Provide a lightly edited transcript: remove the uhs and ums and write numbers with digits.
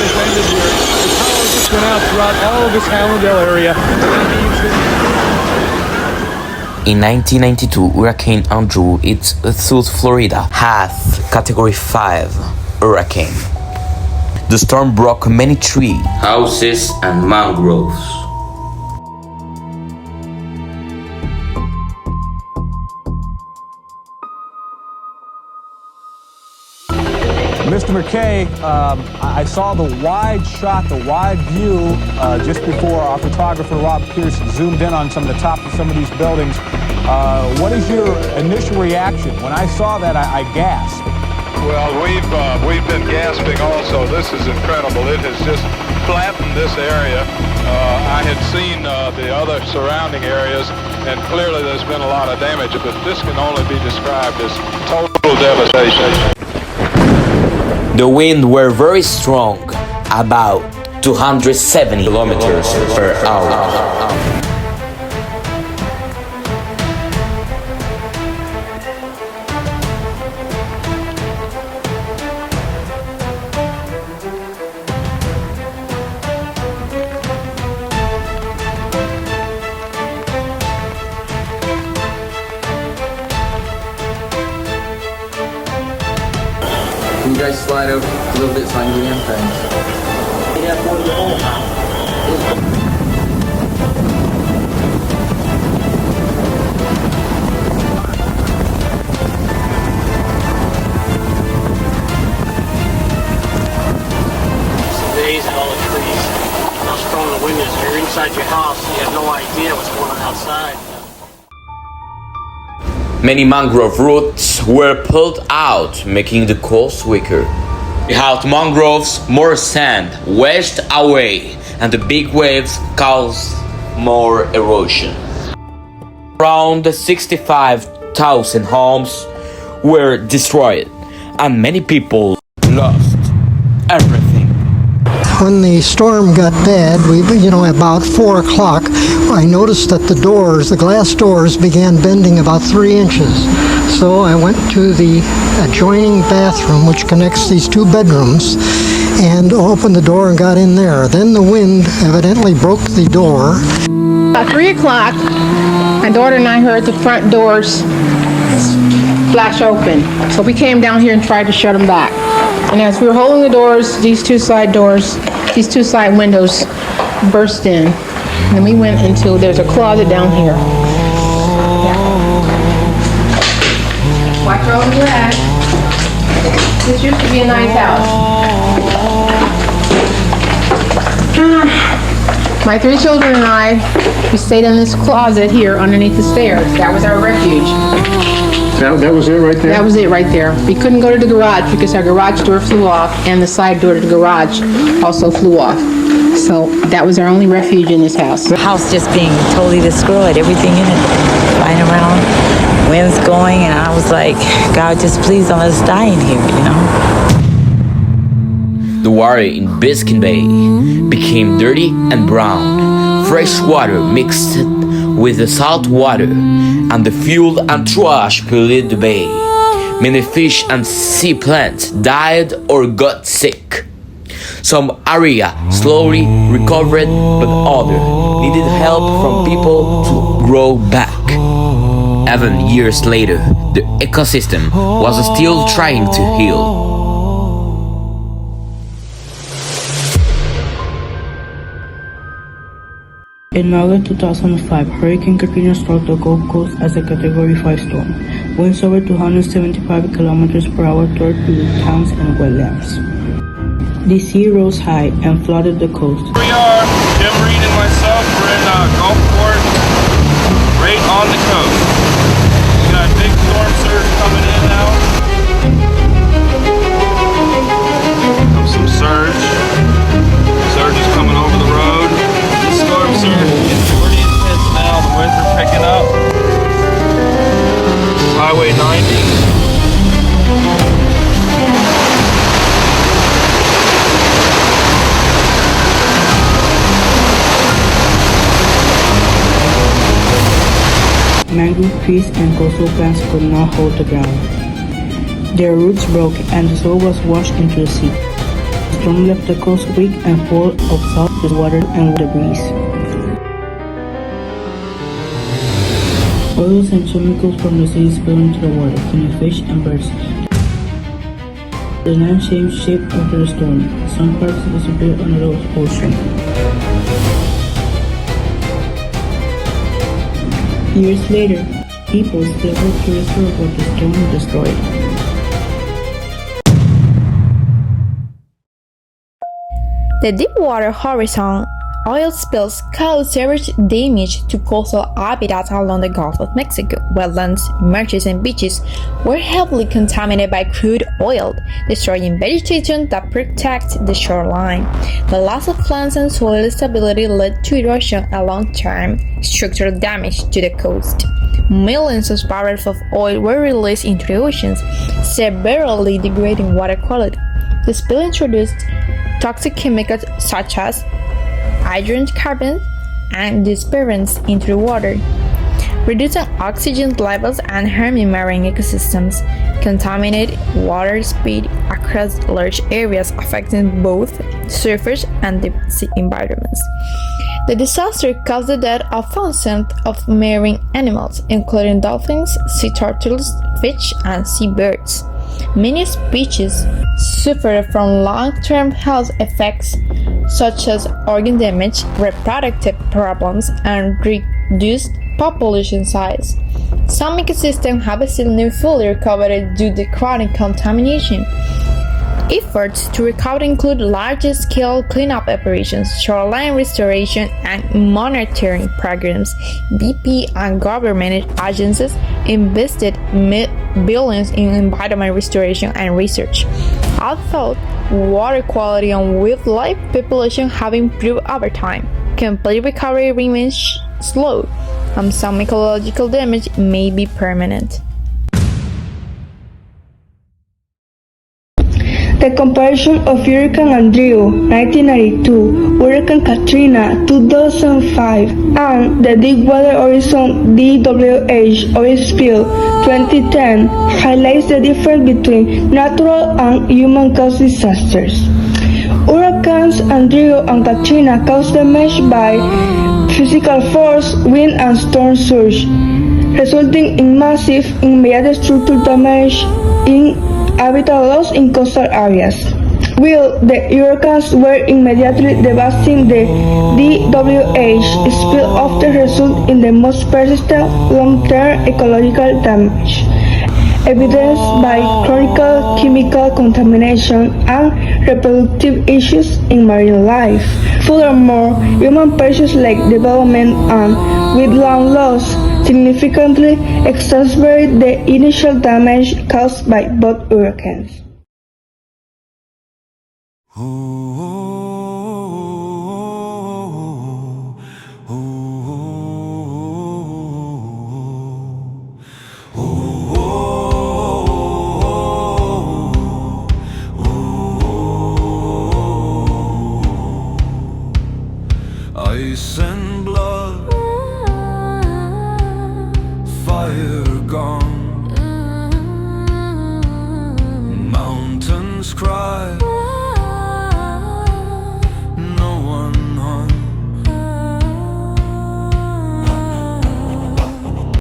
has ended here. The power just went out throughout all of this Hallandale area. In 1992, Hurricane Andrew hit South Florida as Category 5 hurricane. The storm broke many trees, houses, and mangroves. Mr. McKay, I saw the wide shot, the wide view just before our photographer Rob Pierce zoomed in on some of the tops of some of these buildings. What is your initial reaction? When I saw that, I gasped. Well, we've been gasping also. This is incredible. It has just flattened this area. I had seen the other surrounding areas, and clearly there's been a lot of damage, but this can only be described as total devastation. The winds were very strong, about 270 kilometers per hour. Can you guys slide over a little bit so I can get in? Thanks. You have more to the hole, huh? Days and all the trees, how strong the wind is. You're inside your house, you have no idea what's going on outside. Many mangrove roots were pulled out, making the coast weaker. Without mangroves, more sand washed away, and the big waves caused more erosion. Around 65,000 homes were destroyed, and many people lost everything. When the storm got bad, about 4 o'clock, I noticed that the glass doors began bending about 3 inches. So I went to the adjoining bathroom, which connects these 2 bedrooms, and opened the door and got in there. Then the wind evidently broke the door. About 3 o'clock, my daughter and I heard the front doors flash open. So we came down here and tried to shut them back. And as we were holding the doors, these two side windows burst in. And then we went into, there's a closet down here. Watch over your head. This used to be a nice house. My 3 children and I, we stayed in this closet here underneath the stairs. That was our refuge. That was it right there? That was it right there. We couldn't go to the garage because our garage door flew off and the side door to the garage also flew off. So that was our only refuge in this house. The house just being totally destroyed, everything in it flying around, winds going, and I was like, God, just please don't let us die in here, you know? The water in Biscayne Bay became dirty and brown. Fresh water mixed with the salt water, and the fuel and trash polluted the bay. Many fish and sea plants died or got sick. Some area slowly recovered, but others needed help from people to grow back. Even years later, the ecosystem was still trying to heal. In August 2005, Hurricane Katrina struck the Gulf Coast as a Category 5 storm. Winds over 275 kilometers per hour tore through towns and wetlands. The sea rose high and flooded the coast. We are, Jim Reed and myself, we're in Gulfport, right on the coast. We got a big storm surge coming in now. Some surge. Surge is coming over the road. The storm surge is getting pretty intense now. The winds are picking up. Highway 90. Mangrove trees and coastal plants could not hold the ground. Their roots broke and the soil was washed into the sea. storm left the coast weak and full of salt water and debris. Oils and chemicals from the sea spill into the water, killing fish and birds. The land changed shape after the storm. Some parts disappeared under the ocean. Years later, people still hope to restore what the storm destroyed. The Deepwater Horizon oil spills caused serious damage to coastal habitats along the Gulf of Mexico. Wetlands, marshes, and beaches were heavily contaminated by crude oil, destroying vegetation that protects the shoreline. The loss of plants and soil stability led to erosion and long-term structural damage to the coast. Millions of barrels of oil were released into the oceans, severely degrading water quality. The spill introduced toxic chemicals such as hydrocarbons and dispersants into the water, reducing oxygen levels and harming marine ecosystems. Contaminated water spread across large areas, affecting both surface and deep sea environments. The disaster caused the death of thousands of marine animals, including dolphins, sea turtles, fish, and seabirds. Many species suffered from long-term health effects such as organ damage, reproductive problems, and reduced population size. Some ecosystems have still not fully recovered due to chronic contamination. Efforts to recover include large-scale cleanup operations, shoreline restoration, and monitoring programs. BP and government agencies invested billions in environmental restoration and research. Although water quality and wildlife population have improved over time, complete recovery remains slow, and some ecological damage may be permanent. The comparison of Hurricane Andrew 1992, Hurricane Katrina 2005, and the Deepwater Horizon DWH oil spill 2010 highlights the difference between natural and human-caused disasters. Hurricanes Andrew and Katrina caused damage by physical force, wind, and storm surge, resulting in massive immediate structural damage in habitat loss in coastal areas. While the hurricanes were immediately devastating, the DWH spill often resulted in the most persistent long-term ecological damage, evidenced by chronic chemical contamination and reproductive issues in marine life. Furthermore, human pressures like development and wetland loss significantly exacerbate the initial damage caused by both hurricanes. Ice and blood, fire gone.